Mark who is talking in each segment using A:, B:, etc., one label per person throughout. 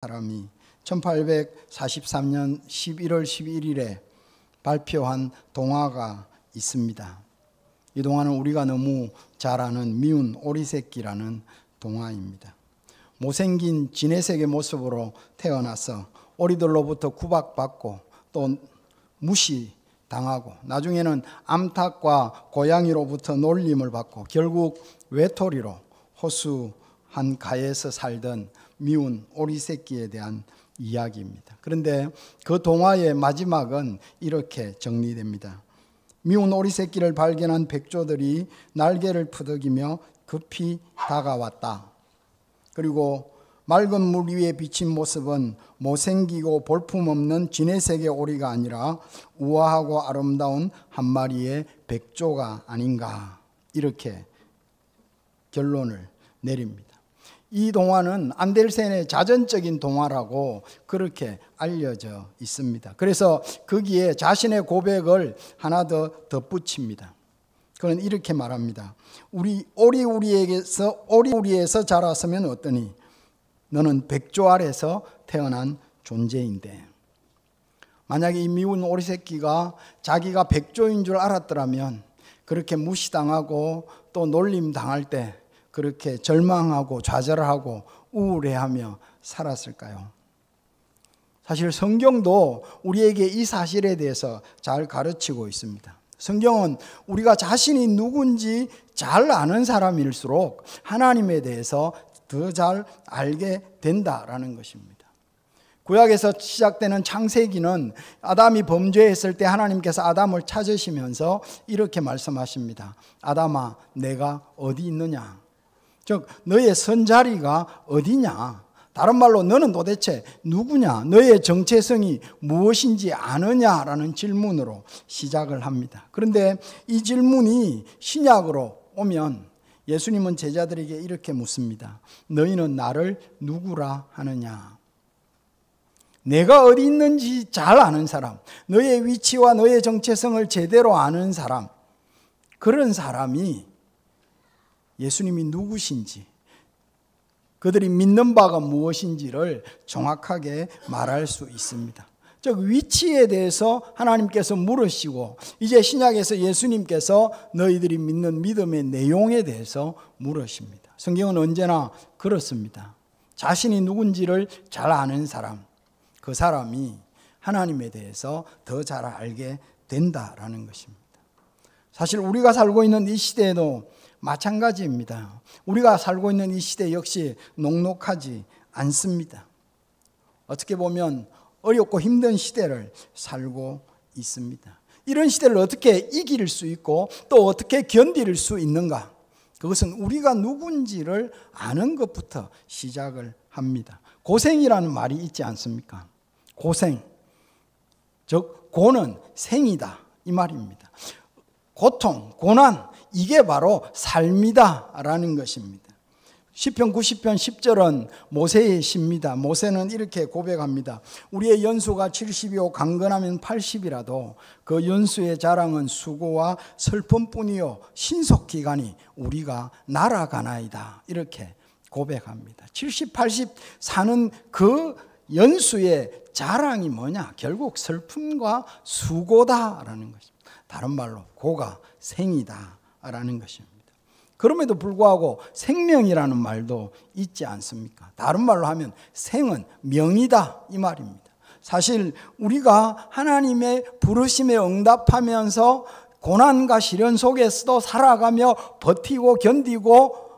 A: 사람이 1843년 11월 11일에 발표한 동화가 있습니다. 이 동화는 우리가 너무 잘 아는 미운 오리새끼라는 동화입니다. 못생긴 지네색의 모습으로 태어나서 오리들로부터 구박받고 또 무시당하고 나중에는 암탉과 고양이로부터 놀림을 받고 결국 외톨이로 호수한 가에서 살던 미운 오리새끼에 대한 이야기입니다. 그런데 그 동화의 마지막은 이렇게 정리됩니다. 미운 오리새끼를 발견한 백조들이 날개를 푸덕이며 급히 다가왔다. 그리고 맑은 물 위에 비친 모습은 못생기고 볼품없는 지네색의 오리가 아니라 우아하고 아름다운 한 마리의 백조가 아닌가, 이렇게 결론을 내립니다. 이 동화는 안델센의 자전적인 동화라고 그렇게 알려져 있습니다. 그래서 거기에 자신의 고백을 하나 더 덧붙입니다. 그는 이렇게 말합니다. 오리우리에서 자랐으면 어떠니? 너는 백조 아래서 태어난 존재인데. 만약에 이 미운 오리새끼가 자기가 백조인 줄 알았더라면 그렇게 무시당하고 또 놀림당할 때 그렇게 절망하고 좌절하고 우울해하며 살았을까요? 사실 성경도 우리에게 이 사실에 대해서 잘 가르치고 있습니다. 성경은 우리가 자신이 누군지 잘 아는 사람일수록 하나님에 대해서 더 잘 알게 된다라는 것입니다. 구약에서 시작되는 창세기는 아담이 범죄했을 때 하나님께서 아담을 찾으시면서 이렇게 말씀하십니다. 아담아, 내가 어디 있느냐? 즉 너의 선자리가 어디냐? 다른 말로 너는 도대체 누구냐? 너의 정체성이 무엇인지 아느냐라는 질문으로 시작을 합니다. 그런데 이 질문이 신약으로 오면 예수님은 제자들에게 이렇게 묻습니다. 너희는 나를 누구라 하느냐? 내가 어디 있는지 잘 아는 사람, 너의 위치와 너의 정체성을 제대로 아는 사람, 그런 사람이 예수님이 누구신지, 그들이 믿는 바가 무엇인지를 정확하게 말할 수 있습니다. 즉 위치에 대해서 하나님께서 물으시고 이제 신약에서 예수님께서 너희들이 믿는 믿음의 내용에 대해서 물으십니다. 성경은 언제나 그렇습니다. 자신이 누군지를 잘 아는 사람, 그 사람이 하나님에 대해서 더 잘 알게 된다라는 것입니다. 사실 우리가 살고 있는 이 시대에도 마찬가지입니다. 우리가 살고 있는 이 시대 역시 녹록하지 않습니다. 어떻게 보면 어렵고 힘든 시대를 살고 있습니다. 이런 시대를 어떻게 이길 수 있고 또 어떻게 견딜 수 있는가? 그것은 우리가 누군지를 아는 것부터 시작을 합니다. 고생이라는 말이 있지 않습니까? 고생, 즉 고는 생이다, 이 말입니다. 고통, 고난, 이게 바로 삶이다라는 것입니다. 시편 90편 10절은 모세의 시입니다. 모세는 이렇게 고백합니다. 우리의 연수가 70이요 강건하면 80이라도 그 연수의 자랑은 수고와 슬픔뿐이요 신속히 가니 우리가 날아가나이다, 이렇게 고백합니다. 70, 80 사는 그 연수의 자랑이 뭐냐? 결국 슬픔과 수고다라는 것입니다. 다른 말로 고가 생이다라는 것입니다. 그럼에도 불구하고 생명이라는 말도 있지 않습니까? 다른 말로 하면 생은 명이다, 이 말입니다. 사실 우리가 하나님의 부르심에 응답하면서 고난과 시련 속에서도 살아가며 버티고 견디고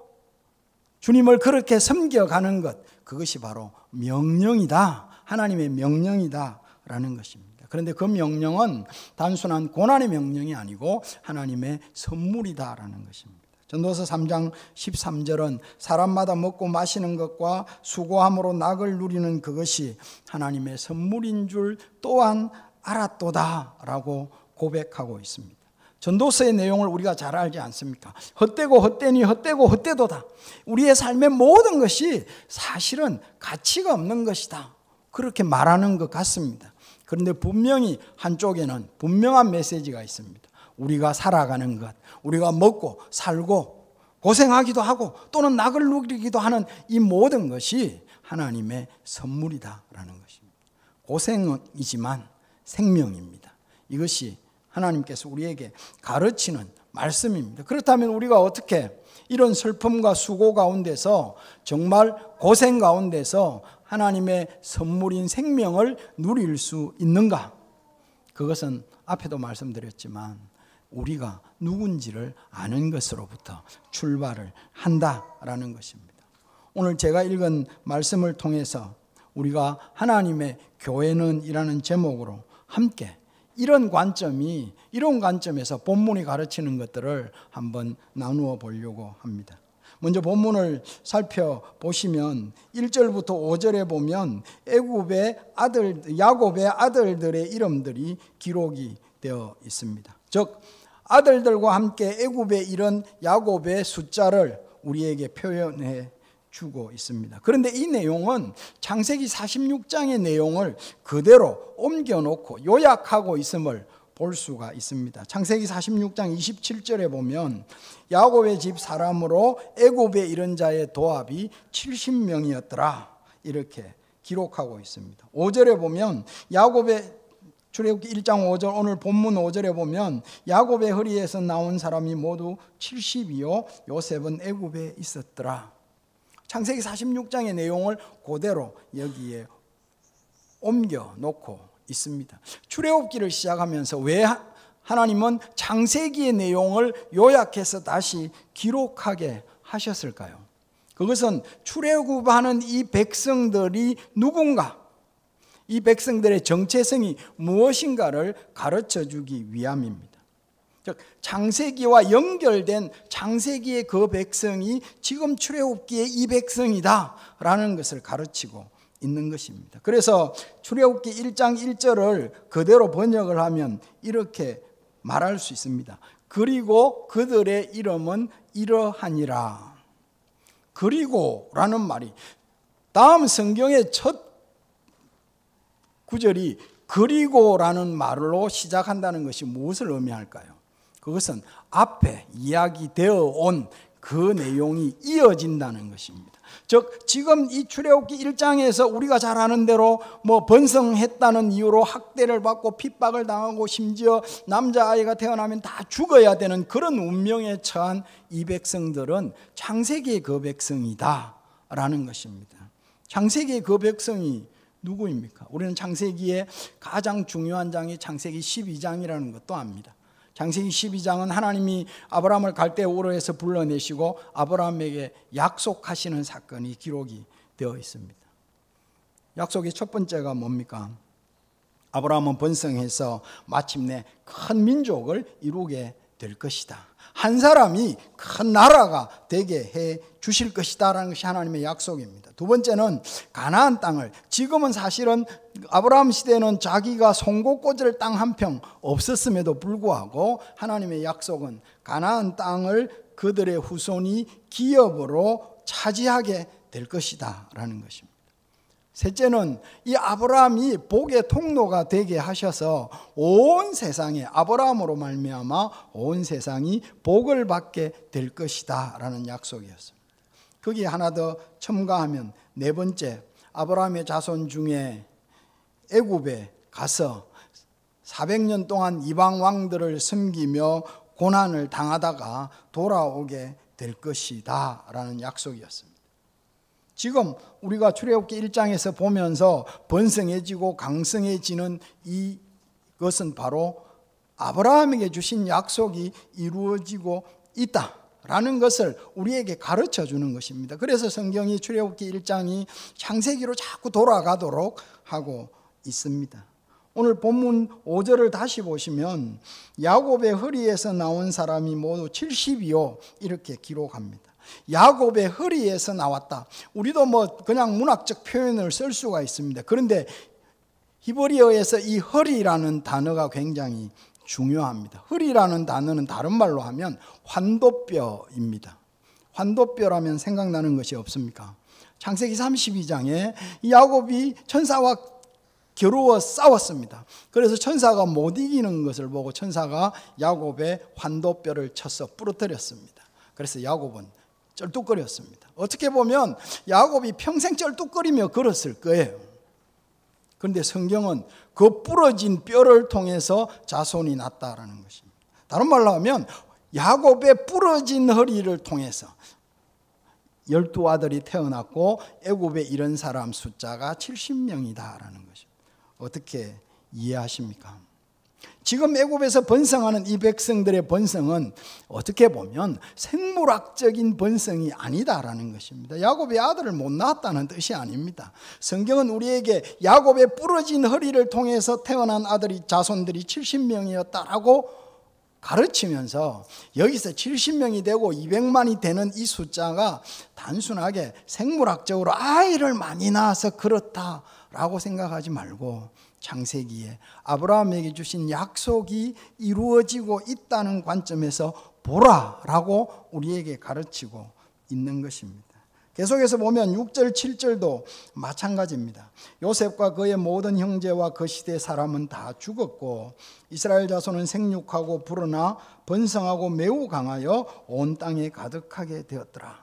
A: 주님을 그렇게 섬겨가는 것, 그것이 바로 명령이다, 하나님의 명령이다라는 것입니다. 그런데 그 명령은 단순한 고난의 명령이 아니고 하나님의 선물이다라는 것입니다. 전도서 3장 13절은 사람마다 먹고 마시는 것과 수고함으로 낙을 누리는 그것이 하나님의 선물인 줄 또한 알았도다라고 고백하고 있습니다. 전도서의 내용을 우리가 잘 알지 않습니까? 헛되고 헛되니 헛되고 헛되도다. 우리의 삶의 모든 것이 사실은 가치가 없는 것이다, 그렇게 말하는 것 같습니다. 그런데 분명히 한쪽에는 분명한 메시지가 있습니다. 우리가 살아가는 것, 우리가 먹고 살고 고생하기도 하고 또는 낙을 누리기도 하는 이 모든 것이 하나님의 선물이다라는 것입니다. 고생이지만 생명입니다. 이것이 하나님께서 우리에게 가르치는 말씀입니다. 그렇다면 우리가 어떻게 이런 슬픔과 수고 가운데서 정말 고생 가운데서 하나님의 선물인 생명을 누릴 수 있는가? 그것은 앞에도 말씀드렸지만 우리가 누군지를 아는 것으로부터 출발을 한다라는 것입니다. 오늘 제가 읽은 말씀을 통해서 우리가 하나님의 교회는 이라는 제목으로 함께 이런 관점에서 본문이 가르치는 것들을 한번 나누어 보려고 합니다. 먼저 본문을 살펴보시면 1절부터 5절에 보면 야곱의 아들들의 이름들이 기록이 되어 있습니다. 즉 아들들과 함께 애굽에 이른 야곱의 숫자를 우리에게 표현해 주고 있습니다. 그런데 이 내용은 창세기 46장의 내용을 그대로 옮겨놓고 요약하고 있음을 볼 수가 있습니다. 창세기 46장 27절에 보면 야곱의 집 사람으로 애굽에 이른 자의 도합이 70명이었더라 이렇게 기록하고 있습니다. 5절에 보면 야곱의 출애굽기 1장 5절 오늘 본문 5절에 보면 야곱의 허리에서 나온 사람이 모두 70이요 요셉은 애굽에 있었더라. 창세기 46장의 내용을 그대로 여기에 옮겨 놓고 있습니다. 출애굽기를 시작하면서 왜 하나님은 창세기의 내용을 요약해서 다시 기록하게 하셨을까요? 그것은 출애굽하는 이 백성들이 누군가, 이 백성들의 정체성이 무엇인가를 가르쳐 주기 위함입니다. 즉 창세기와 연결된 창세기의 그 백성이 지금 출애굽기의 이 백성이다라는 것을 가르치고 있는 것입니다. 그래서 출애굽기 1장 1절을 그대로 번역을 하면 이렇게 말할 수 있습니다. 그리고 그들의 이름은 이러하니라. 그리고라는 말이 다음 성경의 첫 구절이 그리고라는 말로 시작한다는 것이 무엇을 의미할까요? 그것은 앞에 이야기되어 온 그 내용이 이어진다는 것입니다. 즉 지금 이 출애굽기 1장에서 우리가 잘 아는 대로 번성했다는 이유로 학대를 받고 핍박을 당하고 심지어 남자아이가 태어나면 다 죽어야 되는 그런 운명에 처한 이 백성들은 창세기의 그 백성이다라는 것입니다. 창세기의 그 백성이 누구입니까? 우리는 창세기의 가장 중요한 장이 창세기 12장이라는 것도 압니다. 창세기 12장은 하나님이 아브라함을 갈대 우르에서 불러내시고 아브라함에게 약속하시는 사건이 기록이 되어 있습니다. 약속의 첫 번째가 뭡니까? 아브라함은 번성해서 마침내 큰 민족을 이루게 될 것이다. 한 사람이 큰 나라가 되게 해 주실 것이다 라는 것이 하나님의 약속입니다. 두 번째는 가나안 땅을, 지금은 사실은 아브라함 시대에는 자기가 손고 꽂을 땅 한 평 없었음에도 불구하고 하나님의 약속은 가나안 땅을 그들의 후손이 기업으로 차지하게 될 것이다 라는 것입니다. 셋째는 이 아브라함이 복의 통로가 되게 하셔서 온 세상에, 아브라함으로 말미암아 온 세상이 복을 받게 될 것이다 라는 약속이었습니다. 거기에 하나 더 첨가하면 네 번째, 아브라함의 자손 중에 애굽에 가서 400년 동안 이방 왕들을 섬기며 고난을 당하다가 돌아오게 될 것이다 라는 약속이었습니다. 지금 우리가 출애굽기 1장에서 보면서 번성해지고 강성해지는 이것은 바로 아브라함에게 주신 약속이 이루어지고 있다라는 것을 우리에게 가르쳐 주는 것입니다. 그래서 성경이 출애굽기 1장이 창세기로 자꾸 돌아가도록 하고 있습니다. 오늘 본문 5절을 다시 보시면 야곱의 허리에서 나온 사람이 모두 70이요 이렇게 기록합니다. 야곱의 허리에서 나왔다. 우리도 그냥 문학적 표현을 쓸 수가 있습니다. 그런데 히브리어에서 이 허리라는 단어가 굉장히 중요합니다. 허리라는 단어는 다른 말로 하면 환도뼈입니다. 환도뼈라면 생각나는 것이 없습니까? 창세기 32장에 야곱이 천사와 겨루어 싸웠습니다. 그래서 천사가 못 이기는 것을 보고 천사가 야곱의 환도뼈를 쳐서 부러뜨렸습니다. 그래서 야곱은 쩔뚝거렸습니다. 어떻게 보면 야곱이 평생 쩔뚝거리며 걸었을 거예요. 그런데 성경은 그 부러진 뼈를 통해서 자손이 났다라는 것입니다. 다른 말로 하면 야곱의 부러진 허리를 통해서 12아들이 태어났고 애굽에 이른 사람 숫자가 70명이다라는 것입니다. 어떻게 이해하십니까? 지금 애굽에서 번성하는 이 백성들의 번성은 어떻게 보면 생물학적인 번성이 아니다라는 것입니다. 야곱이 아들을 못 낳았다는 뜻이 아닙니다. 성경은 우리에게 야곱의 부러진 허리를 통해서 태어난 아들이 자손들이 70명이었다라고 가르치면서 여기서 70명이 되고 200만이 되는 이 숫자가 단순하게 생물학적으로 아이를 많이 낳아서 그렇다라고 생각하지 말고 창세기에 아브라함에게 주신 약속이 이루어지고 있다는 관점에서 보라라고 우리에게 가르치고 있는 것입니다. 계속해서 보면 6절 7절도 마찬가지입니다. 요셉과 그의 모든 형제와 그 시대 사람은 다 죽었고 이스라엘 자손은 생육하고 불어나 번성하고 매우 강하여 온 땅에 가득하게 되었더라.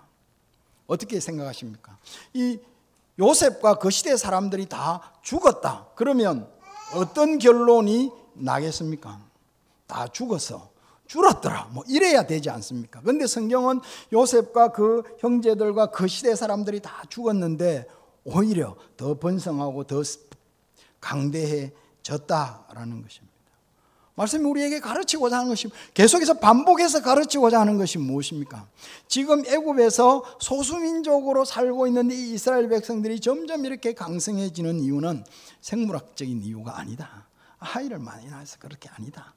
A: 어떻게 생각하십니까? 이 요셉과 그 시대 사람들이 다 죽었다. 그러면 어떤 결론이 나겠습니까? 다 죽어서 줄었더라. 뭐 이래야 되지 않습니까? 그런데 성경은 요셉과 그 형제들과 그 시대 사람들이 다 죽었는데 오히려 더 번성하고 더 강대해졌다라는 것입니다. 말씀이 우리에게 가르치고자 하는 것이 계속해서 반복해서 가르치고자 하는 것이 무엇입니까? 지금 애굽에서 소수민족으로 살고 있는 이 이스라엘 백성들이 점점 이렇게 강성해지는 이유는 생물학적인 이유가 아니다. 아이를 많이 낳아서 그렇게 아니다.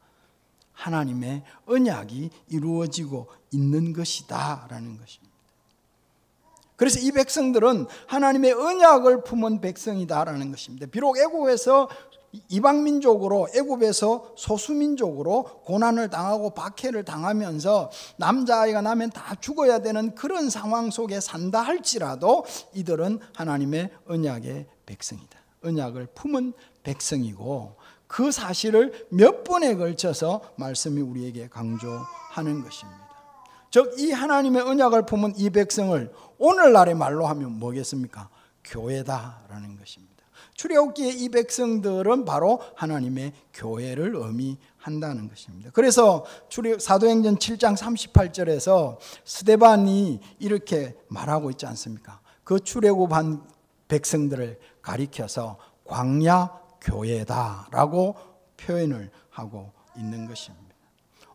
A: 하나님의 언약이 이루어지고 있는 것이다 라는 것입니다. 그래서 이 백성들은 하나님의 언약을 품은 백성이다라는 것입니다. 비록 애굽에서 이방민족으로 애굽에서 소수민족으로 고난을 당하고 박해를 당하면서 남자아이가 나면 다 죽어야 되는 그런 상황 속에 산다 할지라도 이들은 하나님의 언약의 백성이다. 언약을 품은 백성이고 그 사실을 몇 번에 걸쳐서 말씀이 우리에게 강조하는 것입니다. 즉 이 하나님의 언약을 품은 이 백성을 오늘날의 말로 하면 뭐겠습니까? 교회다라는 것입니다. 출애굽기의 이 백성들은 바로 하나님의 교회를 의미한다는 것입니다. 그래서 사도행전 7장 38절에서 스데반이 이렇게 말하고 있지 않습니까? 그 출애굽한 백성들을 가리켜서 광야 교회다라고 표현을 하고 있는 것입니다.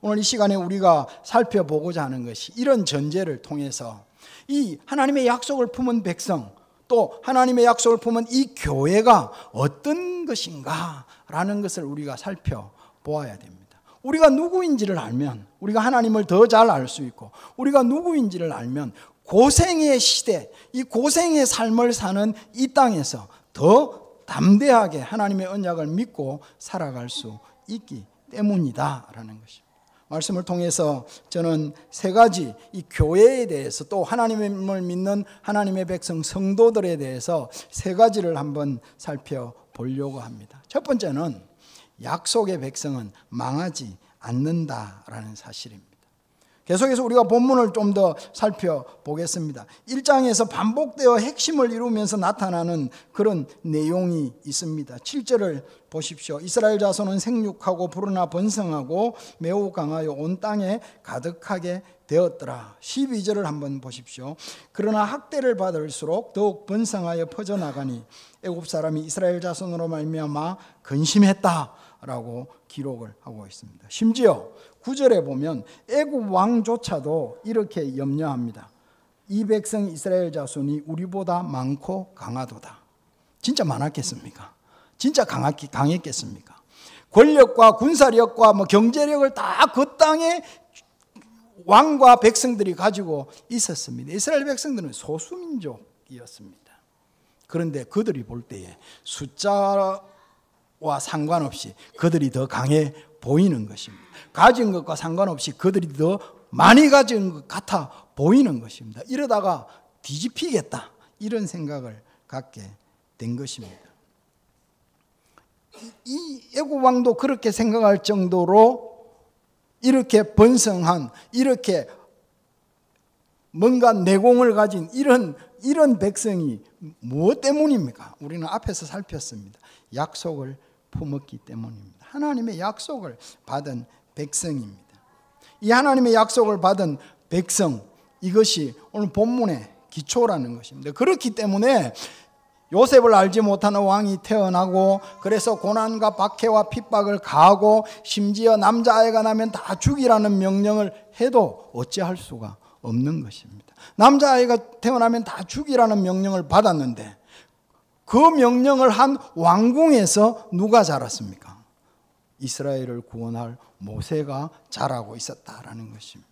A: 오늘 이 시간에 우리가 살펴보고자 하는 것이 이런 전제를 통해서 이 하나님의 약속을 품은 백성 또 하나님의 약속을 품은 이 교회가 어떤 것인가라는 것을 우리가 살펴보아야 됩니다. 우리가 누구인지를 알면 우리가 하나님을 더 잘 알 수 있고 우리가 누구인지를 알면 고생의 시대, 이 고생의 삶을 사는 이 땅에서 더 담대하게 하나님의 언약을 믿고 살아갈 수 있기 때문이다라는 것입니다. 말씀을 통해서 저는 세 가지 이 교회에 대해서 또 하나님을 믿는 하나님의 백성 성도들에 대해서 세 가지를 한번 살펴보려고 합니다. 첫 번째는 약속의 백성은 망하지 않는다라는 사실입니다. 계속해서 우리가 본문을 좀 더 살펴보겠습니다. 1장에서 반복되어 핵심을 이루면서 나타나는 그런 내용이 있습니다. 7절을 보십시오. 이스라엘 자손은 생육하고 불어나 번성하고 매우 강하여 온 땅에 가득하게 되었더라. 12절을 한번 보십시오. 그러나 학대를 받을수록 더욱 번성하여 퍼져나가니 애굽 사람이 이스라엘 자손으로 말미암아 근심했다라고 기록을 하고 있습니다. 심지어 9절에 보면 애굽 왕조차도 이렇게 염려합니다. 이 백성 이스라엘 자손이 우리보다 많고 강하도다. 진짜 많았겠습니까? 진짜 강했겠습니까? 권력과 군사력과 경제력을 다 그 땅에 왕과 백성들이 가지고 있었습니다. 이스라엘 백성들은 소수민족이었습니다. 그런데 그들이 볼 때에 숫자와 상관없이 그들이 더 강해 보이는 것입니다. 가진 것과 상관없이 그들이 더 많이 가진 것 같아 보이는 것입니다. 이러다가 뒤집히겠다 이런 생각을 갖게 된 것입니다. 이 애굽 왕도 그렇게 생각할 정도로 이렇게 번성한 이렇게 뭔가 내공을 가진 이런 백성이 무엇 때문입니까? 우리는 앞에서 살폈습니다. 약속을 품었기 때문입니다. 하나님의 약속을 받은 백성입니다. 이 하나님의 약속을 받은 백성, 이것이 오늘 본문의 기초라는 것입니다. 그렇기 때문에 요셉을 알지 못하는 왕이 태어나고, 그래서 고난과 박해와 핍박을 가하고, 심지어 남자아이가 나면 다 죽이라는 명령을 해도 어찌할 수가 없는 것입니다. 남자아이가 태어나면 다 죽이라는 명령을 받았는데, 그 명령을 한 왕궁에서 누가 자랐습니까? 이스라엘을 구원할 모세가 자라고 있었다라는 것입니다.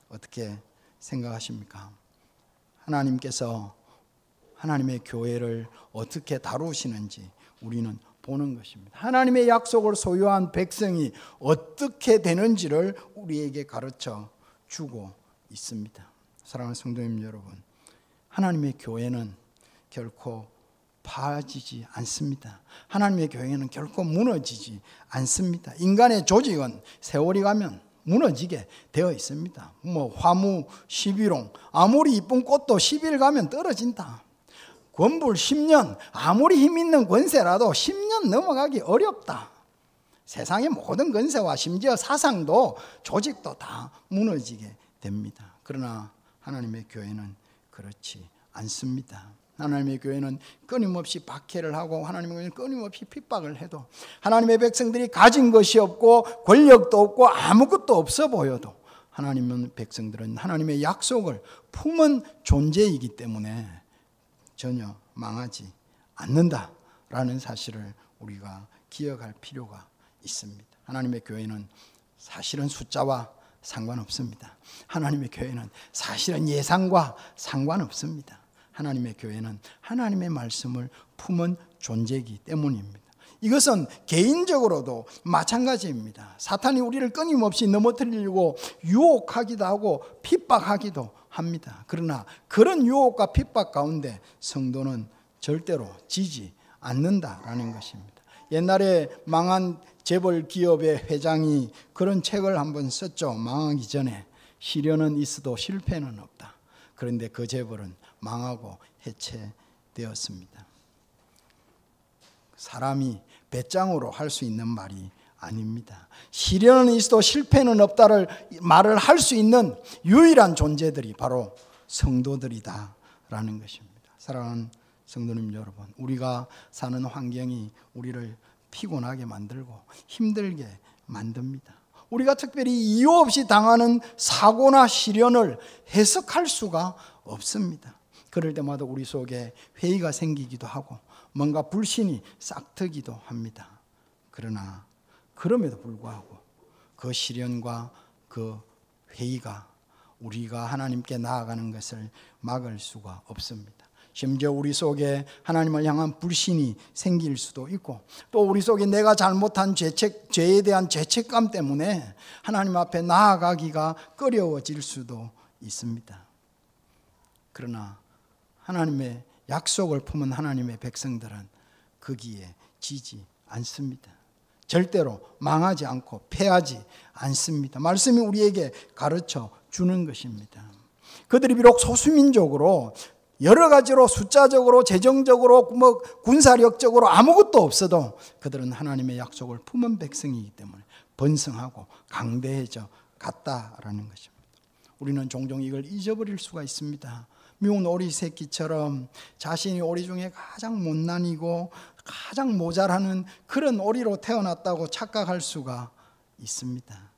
A: 어떻게 생각하십니까? 하나님께서 하나님의 교회를 어떻게 다루시는지 우리는 보는 것입니다. 하나님의 약속을 소유한 백성이 어떻게 되는지를 우리에게 가르쳐 주고 있습니다. 사랑하는 성도님 여러분, 하나님의 교회는 결코 파지지 않습니다. 하나님의 교회는 결코 무너지지 않습니다. 인간의 조직은 세월이 가면 무너지게 되어 있습니다. 화무 11홍, 아무리 이쁜 꽃도 10일 가면 떨어진다. 권불 10년, 아무리 힘 있는 권세라도 10년 넘어가기 어렵다. 세상의 모든 권세와 심지어 사상도 조직도 다 무너지게 됩니다. 그러나 하나님의 교회는 그렇지 않습니다. 하나님의 교회는 끊임없이 박해를 하고, 하나님의 교회는 끊임없이 핍박을 해도, 하나님의 백성들이 가진 것이 없고 권력도 없고 아무것도 없어 보여도 하나님의 백성들은 하나님의 약속을 품은 존재이기 때문에 전혀 망하지 않는다라는 사실을 우리가 기억할 필요가 있습니다. 하나님의 교회는 사실은 숫자와 상관없습니다. 하나님의 교회는 사실은 예상과 상관없습니다. 하나님의 교회는 하나님의 말씀을 품은 존재이기 때문입니다. 이것은 개인적으로도 마찬가지입니다. 사탄이 우리를 끊임없이 넘어뜨리려고 유혹하기도 하고 핍박하기도 합니다. 그러나 그런 유혹과 핍박 가운데 성도는 절대로 지지 않는다라는 것입니다. 옛날에 망한 재벌 기업의 회장이 그런 책을 한번 썼죠. 망하기 전에 시련은 있어도 실패는 없다. 그런데 그 재벌은 망하고 해체되었습니다. 사람이 배짱으로 할 수 있는 말이 아닙니다. 시련은 있어도 실패는 없다를 말을 할 수 있는 유일한 존재들이 바로 성도들이다라는 것입니다. 사랑하는 성도님 여러분, 우리가 사는 환경이 우리를 피곤하게 만들고 힘들게 만듭니다. 우리가 특별히 이유 없이 당하는 사고나 시련을 해석할 수가 없습니다. 그럴 때마다 우리 속에 회의가 생기기도 하고 뭔가 불신이 싹트기도 합니다. 그러나 그럼에도 불구하고 그 시련과 그 회의가 우리가 하나님께 나아가는 것을 막을 수가 없습니다. 심지어 우리 속에 하나님을 향한 불신이 생길 수도 있고, 또 우리 속에 내가 잘못한 죄에 대한 죄책감 때문에 하나님 앞에 나아가기가 꺼려워질 수도 있습니다. 그러나 하나님의 약속을 품은 하나님의 백성들은 거기에 지지 않습니다. 절대로 망하지 않고 패하지 않습니다. 말씀이 우리에게 가르쳐 주는 것입니다. 그들이 비록 소수민족으로 여러 가지로 숫자적으로 재정적으로 군사력적으로 아무것도 없어도 그들은 하나님의 약속을 품은 백성이기 때문에 번성하고 강대해져 갔다라는 것입니다. 우리는 종종 이걸 잊어버릴 수가 있습니다. 미운 오리 새끼처럼 자신이 오리 중에 가장 못난이고 가장 모자라는 그런 오리로 태어났다고 착각할 수가 있습니다.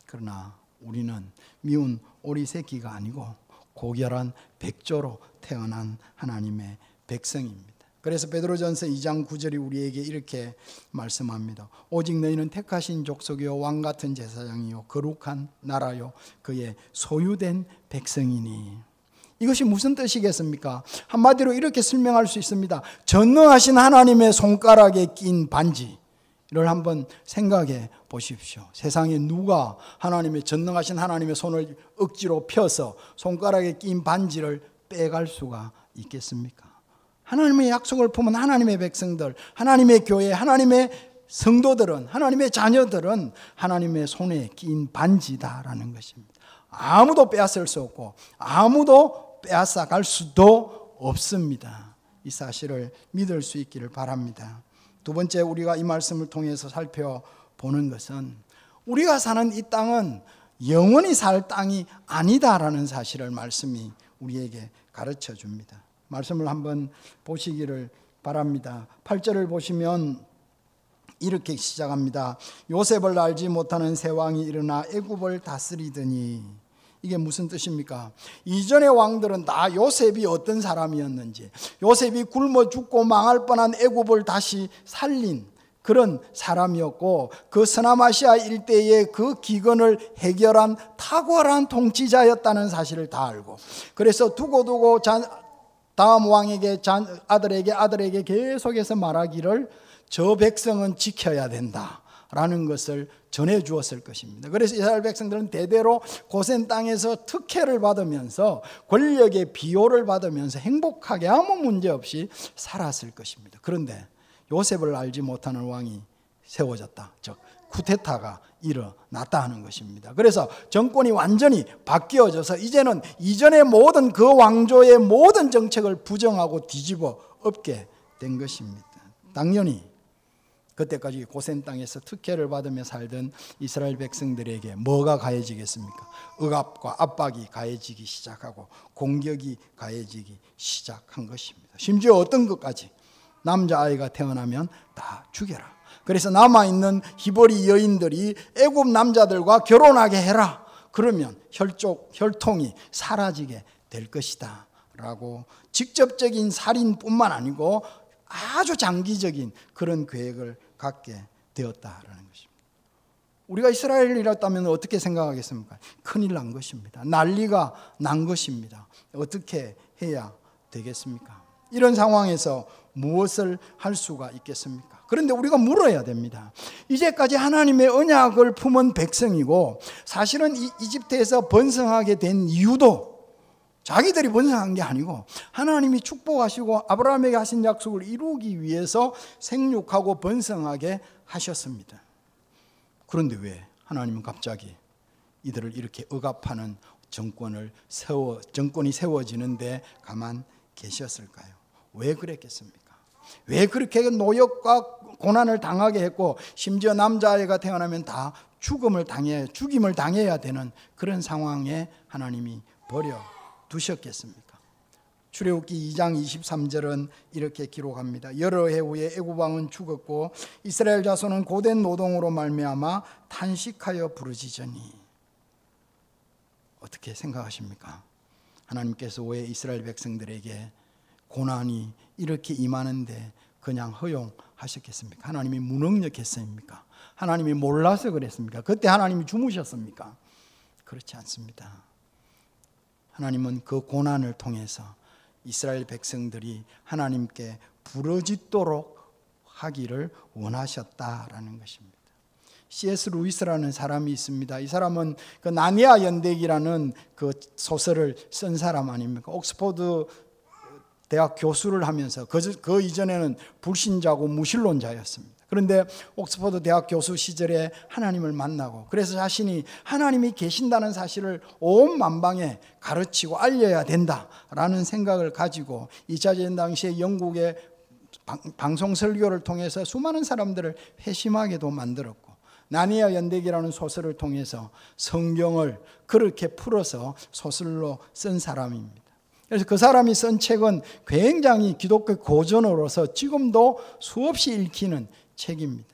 A: 그러나 우리는 미운 오리 새끼가 아니고 고결한 백조로 태어난 하나님의 백성입니다. 그래서 베드로전서 2장 9절이 우리에게 이렇게 말씀합니다. 오직 너희는 택하신 족속이요 왕같은 제사장이요 거룩한 나라요 그의 소유된 백성이니. 이것이 무슨 뜻이겠습니까? 한마디로 이렇게 설명할 수 있습니다. 전능하신 하나님의 손가락에 낀 반지를 한번 생각해 보십시오. 세상에 누가 하나님의 전능하신 하나님의 손을 억지로 펴서 손가락에 낀 반지를 빼갈 수가 있겠습니까? 하나님의 약속을 품은 하나님의 백성들, 하나님의 교회, 하나님의 성도들은, 하나님의 자녀들은 하나님의 손에 낀 반지다라는 것입니다. 아무도 빼앗을 수 없고 아무도 빼앗아 갈 수도 없습니다. 이 사실을 믿을 수 있기를 바랍니다. 두 번째, 우리가 이 말씀을 통해서 살펴보는 것은 우리가 사는 이 땅은 영원히 살 땅이 아니다라는 사실을 말씀이 우리에게 가르쳐 줍니다. 말씀을 한번 보시기를 바랍니다. 8절을 보시면 이렇게 시작합니다. 요셉을 알지 못하는 새 왕이 일어나 애굽을 다스리더니, 이게 무슨 뜻입니까? 이전의 왕들은 다 요셉이 어떤 사람이었는지, 요셉이 굶어 죽고 망할 뻔한 애굽을 다시 살린 그런 사람이었고, 그 서남아시아 일대의 그 기근을 해결한 탁월한 통치자였다는 사실을 다 알고, 그래서 두고두고 다음 왕에게 아들에게 계속해서 말하기를 저 백성은 지켜야 된다라는 것을 전해 주었을 것입니다. 그래서 이스라엘 백성들은 대대로 고센 땅에서 특혜를 받으면서 권력의 비호를 받으면서 행복하게 아무 문제 없이 살았을 것입니다. 그런데 요셉을 알지 못하는 왕이 세워졌다, 즉 쿠데타가 일어났다 하는 것입니다. 그래서 정권이 완전히 바뀌어져서 이제는 이전의 모든 그 왕조의 모든 정책을 부정하고 뒤집어 엎게 된 것입니다. 당연히 그때까지 고센 땅에서 특혜를 받으며 살던 이스라엘 백성들에게 뭐가 가해지겠습니까? 억압과 압박이 가해지기 시작하고 공격이 가해지기 시작한 것입니다. 심지어 어떤 것까지 남자아이가 태어나면 다 죽여라. 그래서 남아있는 히브리 여인들이 애굽 남자들과 결혼하게 해라. 그러면 혈통이 사라지게 될 것이다 라고 직접적인 살인뿐만 아니고 아주 장기적인 그런 계획을 갖게 되었다라는 것입니다. 우리가 이스라엘이었다면 어떻게 생각하겠습니까? 큰일 난 것입니다. 난리가 난 것입니다. 어떻게 해야 되겠습니까? 이런 상황에서 무엇을 할 수가 있겠습니까? 그런데 우리가 물어야 됩니다. 이제까지 하나님의 언약을 품은 백성이고, 사실은 이집트에서 번성하게 된 이유도 자기들이 번성한 게 아니고 하나님이 축복하시고 아브라함에게 하신 약속을 이루기 위해서 생육하고 번성하게 하셨습니다. 그런데 왜 하나님은 갑자기 이들을 이렇게 억압하는 정권이 세워지는데 가만 계셨을까요? 왜 그랬겠습니까? 왜 그렇게 노역과 고난을 당하게 했고, 심지어 남자아이가 태어나면 다 죽임을 당해야 되는 그런 상황에 하나님이 버려 두셨겠습니까? 출애굽기 2장 23절은 이렇게 기록합니다. 여러 해 후에 애굽 왕은 죽었고 이스라엘 자손은 고된 노동으로 말미암아 탄식하여 부르짖으니. 어떻게 생각하십니까? 하나님께서 왜 이스라엘 백성들에게 고난이 이렇게 임하는데 그냥 허용하셨겠습니까? 하나님이 무능력했습니까? 하나님이 몰라서 그랬습니까? 그때 하나님이 주무셨습니까? 그렇지 않습니다. 하나님은 그 고난을 통해서 이스라엘 백성들이 하나님께 부르짖도록 하기를 원하셨다라는 것입니다. C.S. 루이스라는 사람이 있습니다. 이 사람은 그 나니아 연대기라는 그 소설을 쓴 사람 아닙니까? 옥스퍼드 대학 교수를 하면서 그 이전에는 불신자고 무신론자였습니다. 그런데 옥스퍼드 대학 교수 시절에 하나님을 만나고, 그래서 자신이 하나님이 계신다는 사실을 온 만방에 가르치고 알려야 된다라는 생각을 가지고 2차 대전 당시에 영국의 방송 설교를 통해서 수많은 사람들을 회심하게도 만들었고, 나니아 연대기라는 소설을 통해서 성경을 그렇게 풀어서 소설로 쓴 사람입니다. 그래서 그 사람이 쓴 책은 굉장히 기독교 고전으로서 지금도 수없이 읽히는 책입니다.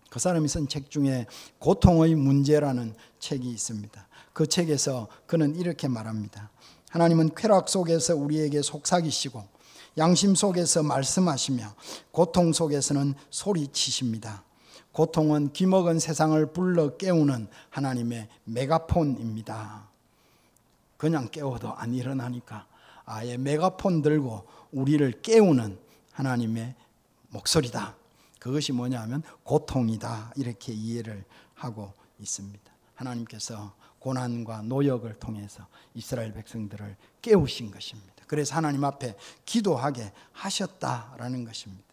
A: 그 사람이 쓴 책 중에 고통의 문제라는 책이 있습니다. 그 책에서 그는 이렇게 말합니다. 하나님은 쾌락 속에서 우리에게 속삭이시고 양심 속에서 말씀하시며 고통 속에서는 소리치십니다. 고통은 기먹은 세상을 불러 깨우는 하나님의 메가폰입니다. 그냥 깨워도 안 일어나니까 아예 메가폰 들고 우리를 깨우는 하나님의 목소리다. 그것이 뭐냐면 고통이다. 이렇게 이해를 하고 있습니다. 하나님께서 고난과 노역을 통해서 이스라엘 백성들을 깨우신 것입니다. 그래서 하나님 앞에 기도하게 하셨다라는 것입니다.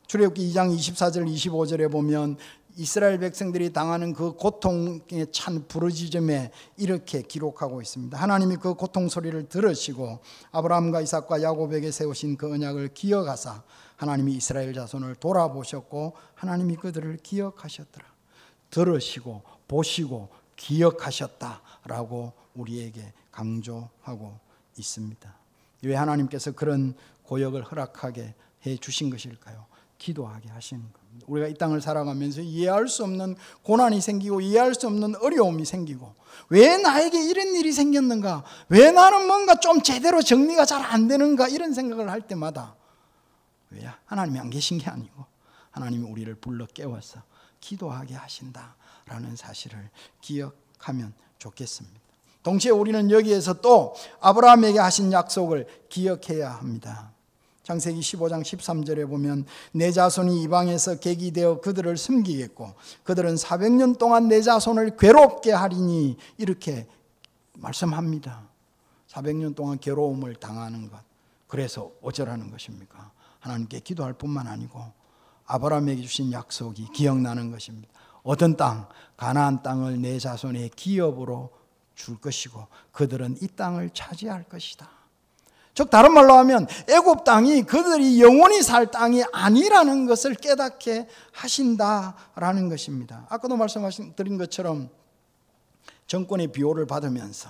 A: 출애굽기 2장 24절 25절에 보면 이스라엘 백성들이 당하는 그 고통에 찬 부르짖음에 이렇게 기록하고 있습니다. 하나님이 그 고통 소리를 들으시고 아브라함과 이삭과 야곱에게 세우신 그 언약을 기억하사 하나님이 이스라엘 자손을 돌아보셨고 하나님이 그들을 기억하셨더라. 들으시고 보시고 기억하셨다라고 우리에게 강조하고 있습니다. 왜 하나님께서 그런 고역을 허락하게 해 주신 것일까요? 기도하게 하시는 겁니다. 우리가 이 땅을 살아가면서 이해할 수 없는 고난이 생기고 이해할 수 없는 어려움이 생기고 왜 나에게 이런 일이 생겼는가? 왜 나는 뭔가 좀 제대로 정리가 잘 안 되는가? 이런 생각을 할 때마다 왜 하나님이 안 계신 게 아니고 하나님이 우리를 불러 깨워서 기도하게 하신다라는 사실을 기억하면 좋겠습니다. 동시에 우리는 여기에서 또 아브라함에게 하신 약속을 기억해야 합니다. 창세기 15장 13절에 보면 내 자손이 이방에서 객이 되어 그들을 섬기겠고 그들은 400년 동안 내 자손을 괴롭게 하리니 이렇게 말씀합니다. 400년 동안 괴로움을 당하는 것, 그래서 어쩌라는 것입니까? 하나님께 기도할 뿐만 아니고 아브라함에게 주신 약속이 기억나는 것입니다. 얻은 땅, 가나안 땅을 내 자손의 기업으로 줄 것이고 그들은 이 땅을 차지할 것이다. 즉 다른 말로 하면 애굽 땅이 그들이 영원히 살 땅이 아니라는 것을 깨닫게 하신다라는 것입니다. 아까도 말씀드린 것처럼 정권의 비호를 받으면서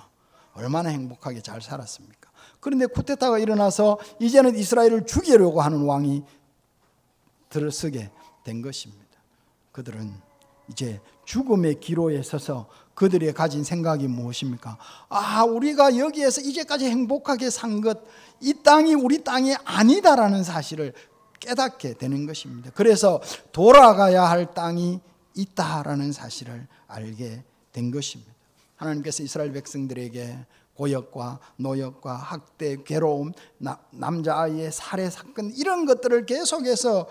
A: 얼마나 행복하게 잘 살았습니까? 그런데 쿠데타가 일어나서 이제는 이스라엘을 죽이려고 하는 왕이 들어서게 된 것입니다. 그들은 이제 죽음의 기로에 서서 그들이 가진 생각이 무엇입니까? 우리가 여기에서 이제까지 행복하게 산 것, 이 땅이 우리 땅이 아니다라는 사실을 깨닫게 되는 것입니다. 그래서 돌아가야 할 땅이 있다라는 사실을 알게 된 것입니다. 하나님께서 이스라엘 백성들에게 고역과 노역과 학대, 괴로움, 남자아이의 살해 사건 이런 것들을 계속해서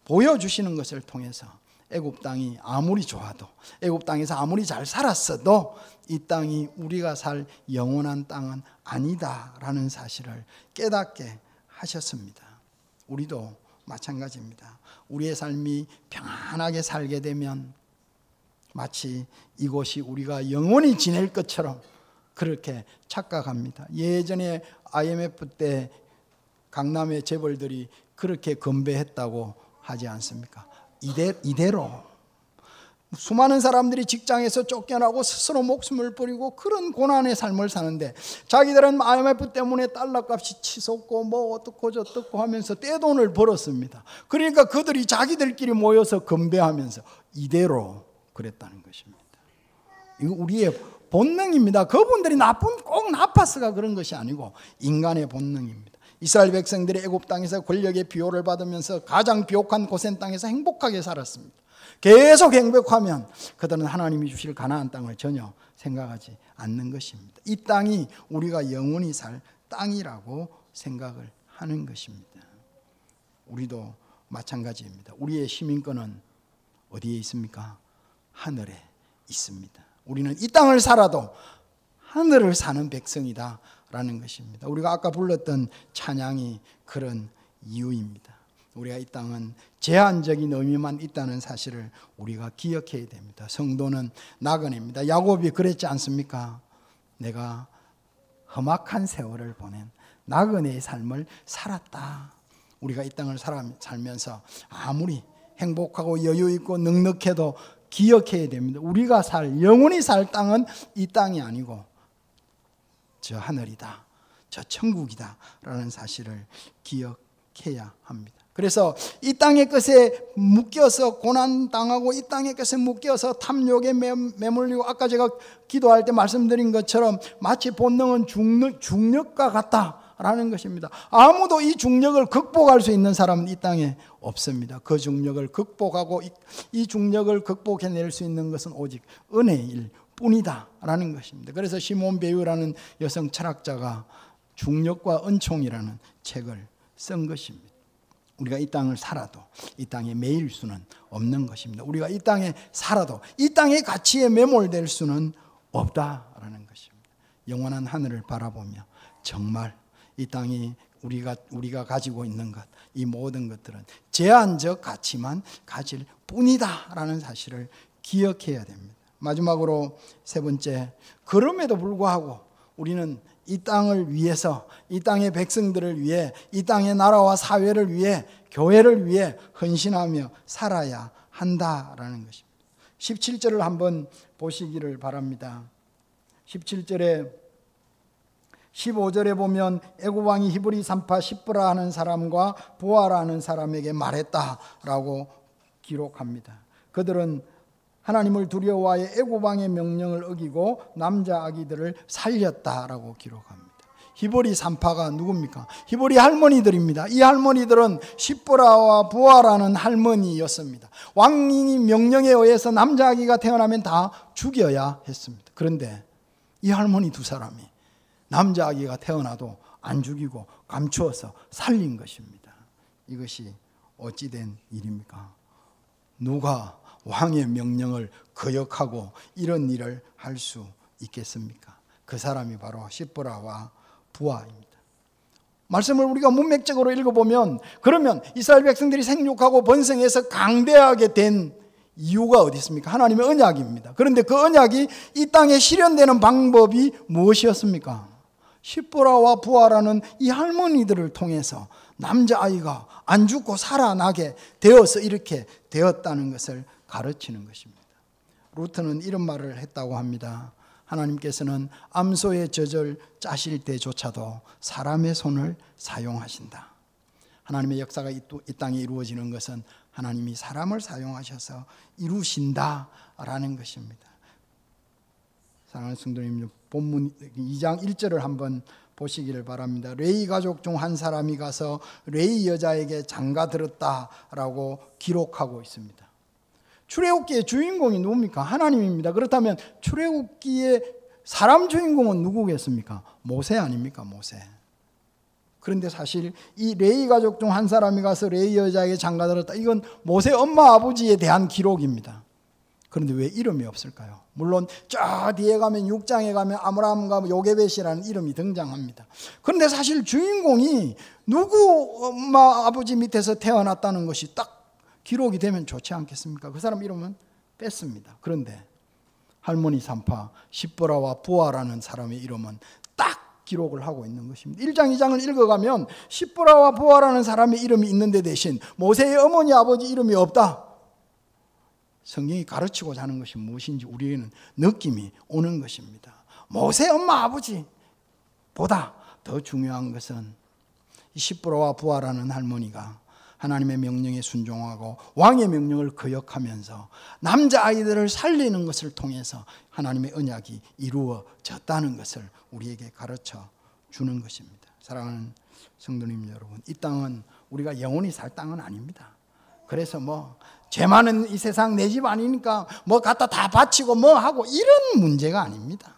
A: 보여주시는 것을 통해서 애굽 땅이 아무리 좋아도 애굽 땅에서 아무리 잘 살았어도 이 땅이 우리가 살 영원한 땅은 아니다라는 사실을 깨닫게 하셨습니다. 우리도 마찬가지입니다. 우리의 삶이 평안하게 살게 되면 마치 이곳이 우리가 영원히 지낼 것처럼 그렇게 착각합니다. 예전에 IMF 때 강남의 재벌들이 그렇게 건배했다고 하지 않습니까? 이대로 수많은 사람들이 직장에서 쫓겨나고 스스로 목숨을 버리고 그런 고난의 삶을 사는데 자기들은 IMF 때문에 달러값이 치솟고 뭐 어떻고 저떻고 하면서 떼돈을 벌었습니다. 그러니까 그들이 자기들끼리 모여서 건배하면서 이대로 그랬다는 것입니다. 이거 우리의 본능입니다. 그분들이 꼭 나빠서가 그런 것이 아니고 인간의 본능입니다. 이스라엘 백성들이 애굽 땅에서 권력의 비호를 받으면서 가장 비옥한 고센 땅에서 행복하게 살았습니다. 계속 행복하면 그들은 하나님이 주실 가나안 땅을 전혀 생각하지 않는 것입니다. 이 땅이 우리가 영원히 살 땅이라고 생각을 하는 것입니다. 우리도 마찬가지입니다. 우리의 시민권은 어디에 있습니까? 하늘에 있습니다. 우리는 이 땅을 살아도 하늘을 사는 백성이다 라는 것입니다. 우리가 아까 불렀던 찬양이 그런 이유입니다. 우리가 이 땅은 제한적인 의미만 있다는 사실을 우리가 기억해야 됩니다. 성도는 나그네입니다. 야곱이 그랬지 않습니까? 내가 험악한 세월을 보낸 나그네의 삶을 살았다. 우리가 이 땅을 살면서 아무리 행복하고 여유 있고 넉넉해도 기억해야 됩니다. 우리가 영원히 살 땅은 이 땅이 아니고 저 하늘이다, 저 천국이다 라는 사실을 기억해야 합니다. 그래서 이 땅의 것에 묶여서 고난당하고 이 땅의 것에 묶여서 탐욕에 매몰리고 아까 제가 기도할 때 말씀드린 것처럼 마치 본능은 중력과 같다라는 것입니다. 아무도 이 중력을 극복할 수 있는 사람은 이 땅에 없습니다. 그 중력을 극복하고 이 중력을 극복해낼 수 있는 것은 오직 은혜일 뿐이다 라는 것입니다. 그래서 시몬 베유라는 여성 철학자가 중력과 은총이라는 책을 쓴 것입니다. 우리가 이 땅을 살아도 이 땅에 매일 수는 없는 것입니다. 우리가 이 땅에 살아도 이 땅의 가치에 매몰될 수는 없다라는 것입니다. 영원한 하늘을 바라보며 정말 이 땅이 우리가 가지고 있는 것, 이 모든 것들은 제한적 가치만 가질 뿐이다라는 사실을 기억해야 됩니다. 마지막으로 세 번째, 그럼에도 불구하고 우리는 이 땅을 위해서, 이 땅의 백성들을 위해, 이 땅의 나라와 사회를 위해, 교회를 위해 헌신하며 살아야 한다라는 것입니다. 17절을 한번 보시기를 바랍니다. 17절에 15절에 보면 애굽 왕이 히브리 산파 십브라 하는 사람과 부하라 하는 사람에게 말했다라고 기록합니다. 그들은 하나님을 두려워하여 애굽 왕의 명령을 어기고 남자 아기들을 살렸다라고 기록합니다. 히브리 산파가 누굽니까? 히브리 할머니들입니다. 이 할머니들은 십브라와 부하라는 할머니였습니다. 왕이 명령에 의해서 남자 아기가 태어나면 다 죽여야 했습니다. 그런데 이 할머니 두 사람이 남자 아기가 태어나도 안 죽이고 감추어서 살린 것입니다. 이것이 어찌된 일입니까? 누가 왕의 명령을 거역하고 이런 일을 할 수 있겠습니까? 그 사람이 바로 십브라와 부하입니다. 말씀을 우리가 문맥적으로 읽어보면, 그러면 이스라엘 백성들이 생육하고 번성해서 강대하게 된 이유가 어디 있습니까? 하나님의 언약입니다. 그런데 그 언약이 이 땅에 실현되는 방법이 무엇이었습니까? 십브라와 부하라는 이 할머니들을 통해서 남자아이가 안 죽고 살아나게 되어서 이렇게 되었다는 것을 가르치는 것입니다. 루트는 이런 말을 했다고 합니다. 하나님께서는 암소의 젖을 짜실 때조차도 사람의 손을 사용하신다. 하나님의 역사가 이 땅에 이루어지는 것은 하나님이 사람을 사용하셔서 이루신다라는 것입니다. 사랑하는 성도님, 본문 2장 1절을 한번 보시기를 바랍니다. 레위 가족 중 한 사람이 가서 레위 여자에게 장가 들었다라고 기록하고 있습니다. 출애굽기의 주인공이 누굽니까? 하나님입니다. 그렇다면 출애굽기의 사람 주인공은 누구겠습니까? 모세 아닙니까? 모세. 그런데 사실 이 레위 가족 중 한 사람이 가서 레위 여자에게 장가 들었다, 이건 모세 엄마 아버지에 대한 기록입니다. 그런데 왜 이름이 없을까요? 물론 저 뒤에 가면 6장에 가면 아므람과 요게벳이라는 이름이 등장합니다. 그런데 사실 주인공이 누구 엄마 아버지 밑에서 태어났다는 것이 딱 기록이 되면 좋지 않겠습니까? 그 사람 이름은 뺐습니다. 그런데 할머니 산파 십브라와 부하라는 사람의 이름은 딱 기록을 하고 있는 것입니다. 1장 2장을 읽어가면 십브라와 부하라는 사람의 이름이 있는데 대신 모세의 어머니 아버지 이름이 없다. 성경이 가르치고자 하는 것이 무엇인지 우리에게는 느낌이 오는 것입니다. 모세 엄마 아버지보다 더 중요한 것은 이 십브라와 부하라는 할머니가 하나님의 명령에 순종하고 왕의 명령을 거역하면서 남자아이들을 살리는 것을 통해서 하나님의 언약이 이루어졌다는 것을 우리에게 가르쳐 주는 것입니다. 사랑하는 성도님 여러분, 이 땅은 우리가 영원히 살 땅은 아닙니다. 그래서 죄 많은 이 세상 내 집 아니니까 갖다 다 바치고 하고 이런 문제가 아닙니다.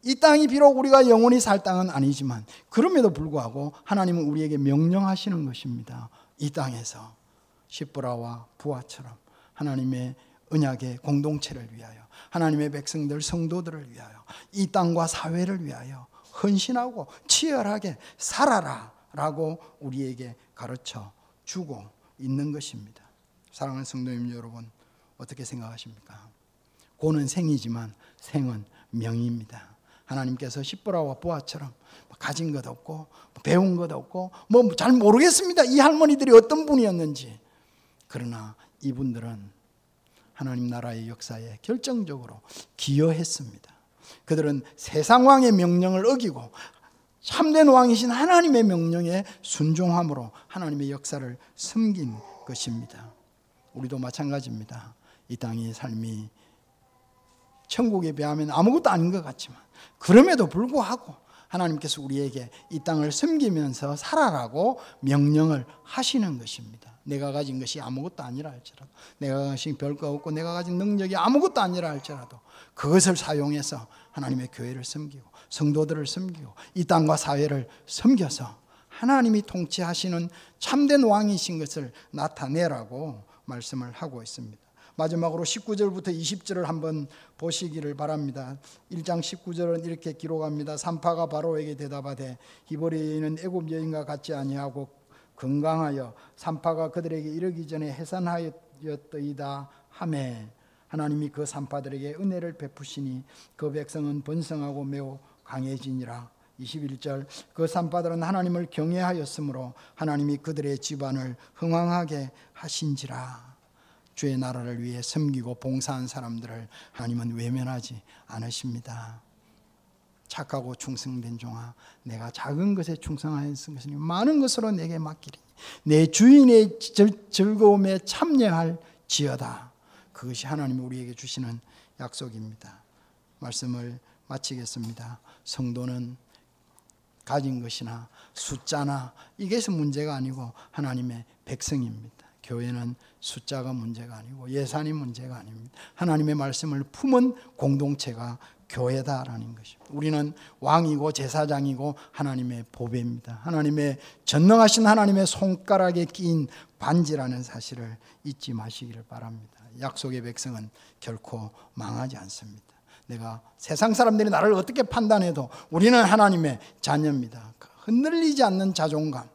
A: 이 땅이 비록 우리가 영원히 살 땅은 아니지만 그럼에도 불구하고 하나님은 우리에게 명령하시는 것입니다. 이 땅에서 십브라와 부하처럼 하나님의 언약의 공동체를 위하여, 하나님의 백성들 성도들을 위하여, 이 땅과 사회를 위하여 헌신하고 치열하게 살아라 라고 우리에게 가르쳐 주고 있는 것입니다. 사랑하는 성도님 여러분, 어떻게 생각하십니까? 고는 생이지만 생은 명입니다. 하나님께서 십브라와 부하처럼 가진 것 없고 배운 것 없고 잘 모르겠습니다. 이 할머니들이 어떤 분이었는지. 그러나 이분들은 하나님 나라의 역사에 결정적으로 기여했습니다. 그들은 세상 왕의 명령을 어기고 참된 왕이신 하나님의 명령에 순종함으로 하나님의 역사를 섬긴 것입니다. 우리도 마찬가지입니다. 이 땅의 삶이 천국에 비하면 아무것도 아닌 것 같지만 그럼에도 불구하고 하나님께서 우리에게 이 땅을 섬기면서 살아라고 명령을 하시는 것입니다. 내가 가진 것이 아무것도 아니라 할지라도, 내가 가진 별거 없고 내가 가진 능력이 아무것도 아니라 할지라도 그것을 사용해서 하나님의 교회를 섬기고 성도들을 섬기고 이 땅과 사회를 섬겨서 하나님이 통치하시는 참된 왕이신 것을 나타내라고 말씀을 하고 있습니다. 마지막으로 19절부터 20절을 한번 보시기를 바랍니다. 1장 19절은 이렇게 기록합니다. 산파가 바로에게 대답하되 히브리인은 애굽 여인과 같지 아니하고 건강하여 산파가 그들에게 이르기 전에 해산하였더이다 하매 하나님이 그 산파들에게 은혜를 베푸시니 그 백성은 번성하고 매우 강해지니라. 21절 그 산파들은 하나님을 경외하였으므로 하나님이 그들의 집안을 흥왕하게 하신지라. 주의 나라를 위해 섬기고 봉사한 사람들을 하나님은 외면하지 않으십니다. 착하고 충성된 종아, 내가 작은 것에 충성하였으니 많은 것으로 내게 맡기리니 내 주인의 즐거움에 참여할지어다. 그것이 하나님이 우리에게 주시는 약속입니다. 말씀을 마치겠습니다. 성도는 가진 것이나 숫자나 이것이 문제가 아니고 하나님의 백성입니다. 교회는 숫자가 문제가 아니고 예산이 문제가 아닙니다. 하나님의 말씀을 품은 공동체가 교회다라는 것입니다. 우리는 왕이고 제사장이고 하나님의 보배입니다. 하나님의 전능하신 하나님의 손가락에 끼인 반지라는 사실을 잊지 마시기를 바랍니다. 약속의 백성은 결코 망하지 않습니다. 내가 세상 사람들이 나를 어떻게 판단해도 우리는 하나님의 자녀입니다. 흔들리지 않는 자존감,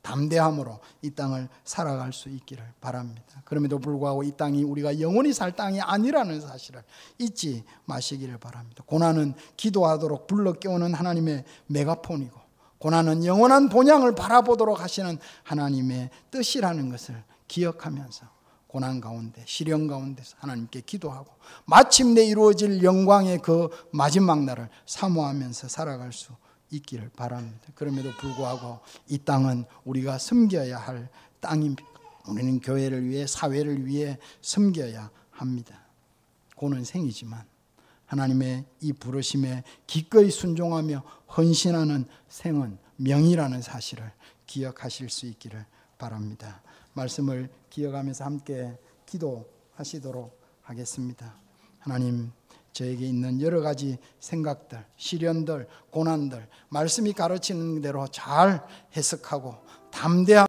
A: 담대함으로 이 땅을 살아갈 수 있기를 바랍니다. 그럼에도 불구하고 이 땅이 우리가 영원히 살 땅이 아니라는 사실을 잊지 마시기를 바랍니다. 고난은 기도하도록 불러 깨우는 하나님의 메가폰이고 고난은 영원한 본향을 바라보도록 하시는 하나님의 뜻이라는 것을 기억하면서 고난 가운데 시련 가운데서 하나님께 기도하고 마침내 이루어질 영광의 그 마지막 날을 사모하면서 살아갈 수 있기를 바랍니다. 그럼에도 불구하고 이 땅은 우리가 섬겨야 할 땅입니다. 우리는 교회를 위해 사회를 위해 섬겨야 합니다. 고는 생이지만 하나님의 이 부르심에 기꺼이 순종하며 헌신하는 생은 명이라는 사실을 기억하실 수 있기를 바랍니다. 말씀을 기억하면서 함께 기도하시도록 하겠습니다. 하나님, 저에게 있는 여러 가지 생각들, 시련들, 고난들, 말씀이 가르치는 대로 잘 해석하고 담대한